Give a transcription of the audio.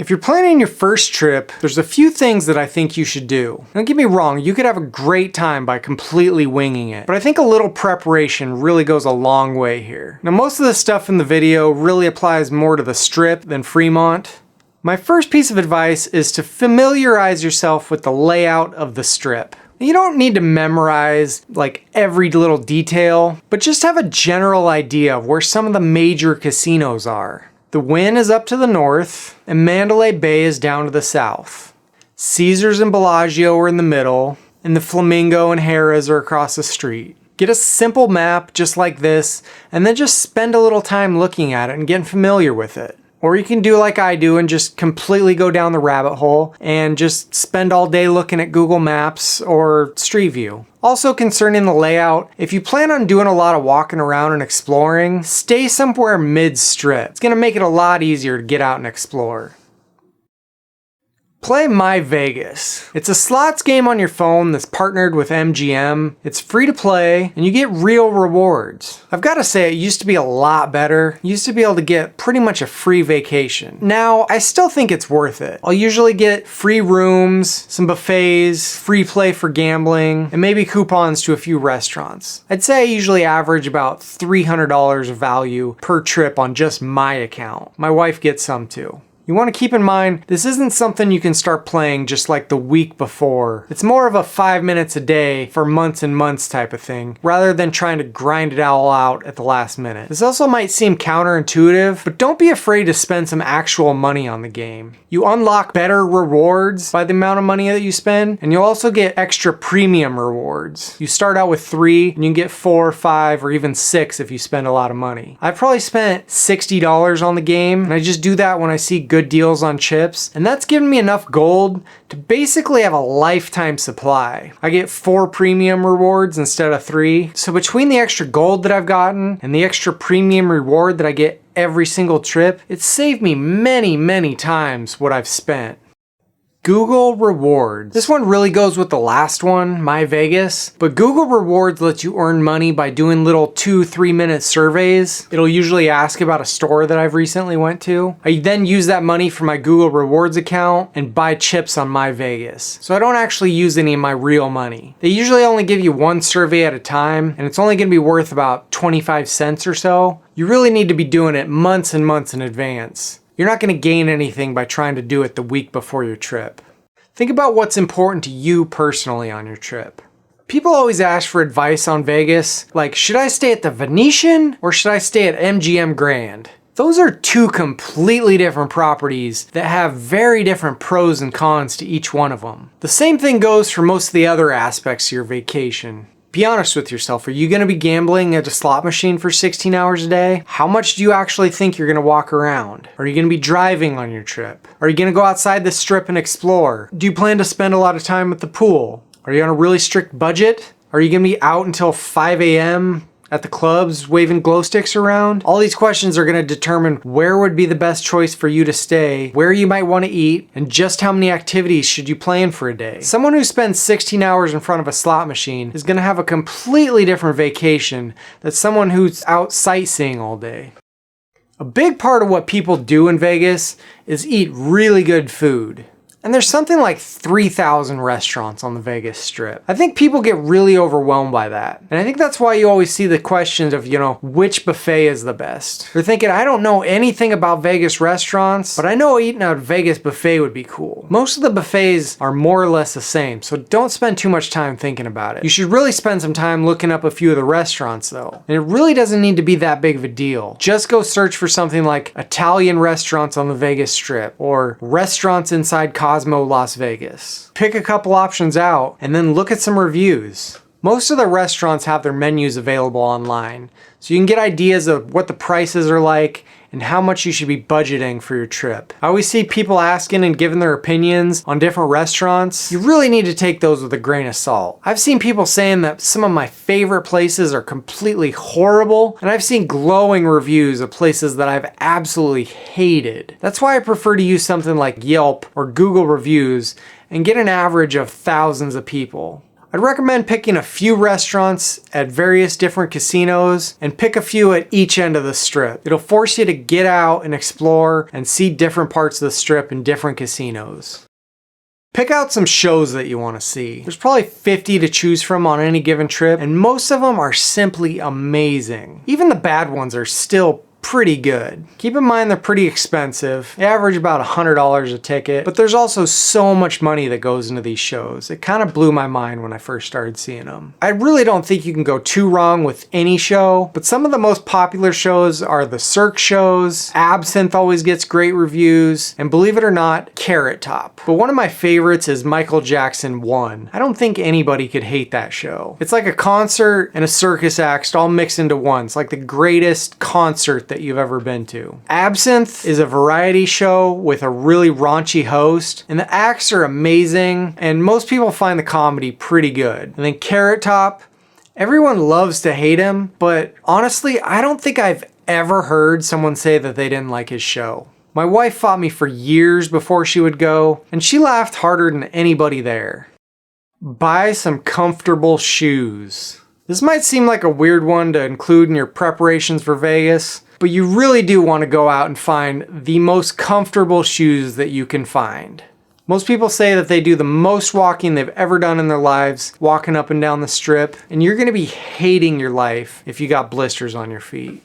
If you're planning your first trip, there's a few things that I think you should do. Don't get me wrong, you could have a great time by completely winging it, but I think a little preparation really goes a long way here. Now, most of the stuff in the video really applies more to the Strip than Fremont. My first piece of advice is to familiarize yourself with the layout of the Strip. You don't need to memorize like every little detail, but just have a general idea of where some of the major casinos are. The Wynn is up to the north, and Mandalay Bay is down to the south. Caesars and Bellagio are in the middle, and the Flamingo and Harrah's are across the street. Get a simple map just like this, and then just spend a little time looking at it and getting familiar with it. Or you can do like I do and just completely go down the rabbit hole and just spend all day looking at Google Maps or Street View. Also, concerning the layout, if you plan on doing a lot of walking around and exploring, stay somewhere mid-strip. It's gonna make it a lot easier to get out and explore. Play myVegas. It's a slots game on your phone that's partnered with MGM. It's free to play and you get real rewards. I've got to say, it used to be a lot better. You used to be able to get pretty much a free vacation. Now, I still think it's worth it. I'll usually get free rooms, some buffets, free play for gambling, and maybe coupons to a few restaurants. I'd say I usually average about $300 of value per trip on just my account. My wife gets some too. You want to keep in mind, this isn't something you can start playing just like the week before. It's more of a 5 minutes a day for months and months type of thing, rather than trying to grind it all out at the last minute. This also might seem counterintuitive, but don't be afraid to spend some actual money on the game. You unlock better rewards by the amount of money that you spend, and you'll also get extra premium rewards. You start out with 3, and you can get 4, 5, or even 6 if you spend a lot of money. I've probably spent $60 on the game, and I just do that when I see good deals on chips, and that's given me enough gold to basically have a lifetime supply. I get 4 premium rewards instead of 3, so between the extra gold that I've gotten and the extra premium reward that I get every single trip, it's saved me many times what I've spent. Google Rewards. This one really goes with the last one, myVegas, but Google Rewards lets you earn money by doing little 2-3 minute surveys. It'll usually ask about a store that I've recently went to. I then use that money for my Google Rewards account and buy chips on myVegas. So I don't actually use any of my real money. They usually only give you 1 survey at a time, and it's only gonna be worth about 25 cents or so. You really need to be doing it months and months in advance. You're not going to gain anything by trying to do it the week before your trip. Think about what's important to you personally on your trip. People always ask for advice on Vegas, like, should I stay at the Venetian or should I stay at MGM Grand? Those are 2 completely different properties that have very different pros and cons to each one of them. The same thing goes for most of the other aspects of your vacation. Be honest with yourself. Are you going to be gambling at a slot machine for 16 hours a day? How much do you actually think you're going to walk around? Are you going to be driving on your trip? Are you going to go outside the Strip and explore? Do you plan to spend a lot of time at the pool? Are you on a really strict budget? Are you going to be out until 5 a.m. at the clubs waving glow sticks around? All these questions are going to determine where would be the best choice for you to stay, where you might want to eat, and just how many activities should you plan for a day. Someone who spends 16 hours in front of a slot machine is going to have a completely different vacation than someone who's out sightseeing all day. A big part of what people do in Vegas is eat really good food. And there's something like 3,000 restaurants on the Vegas Strip. I think people get really overwhelmed by that. And I think that's why you always see the questions of, which buffet is the best? They're thinking, I don't know anything about Vegas restaurants, but I know eating at a Vegas buffet would be cool. Most of the buffets are more or less the same, so don't spend too much time thinking about it. You should really spend some time looking up a few of the restaurants though. And it really doesn't need to be that big of a deal. Just go search for something like Italian restaurants on the Vegas Strip or restaurants inside Cosmo Las Vegas. Pick a couple options out and then look at some reviews. Most of the restaurants have their menus available online, so you can get ideas of what the prices are like and how much you should be budgeting for your trip. I always see people asking and giving their opinions on different restaurants. You really need to take those with a grain of salt. I've seen people saying that some of my favorite places are completely horrible, and I've seen glowing reviews of places that I've absolutely hated. That's why I prefer to use something like Yelp or Google Reviews and get an average of thousands of people. I'd recommend picking a few restaurants at various different casinos and pick a few at each end of the strip. It'll force you to get out and explore and see different parts of the strip in different casinos. Pick out some shows that you want to see. There's probably 50 to choose from on any given trip, and most of them are simply amazing. Even the bad ones are still pretty good. Keep in mind they're pretty expensive. They average about $100 a ticket, but there's also so much money that goes into these shows. It kind of blew my mind when I first started seeing them. I really don't think you can go too wrong with any show, but some of the most popular shows are the Cirque shows. Absinthe always gets great reviews, and believe it or not, Carrot Top. But one of my favorites is Michael Jackson 1. I don't think anybody could hate that show. It's like a concert and a circus act all mixed into one. It's like the greatest concert that you've ever been to. Absinthe is a variety show with a really raunchy host, and the acts are amazing, and most people find the comedy pretty good. And then Carrot Top, everyone loves to hate him, but honestly, I don't think I've ever heard someone say that they didn't like his show. My wife fought me for years before she would go, and she laughed harder than anybody there. Buy some comfortable shoes. This might seem like a weird one to include in your preparations for Vegas, but you really do want to go out and find the most comfortable shoes that you can find. Most people say that they do the most walking they've ever done in their lives, walking up and down the strip, and you're going to be hating your life if you got blisters on your feet.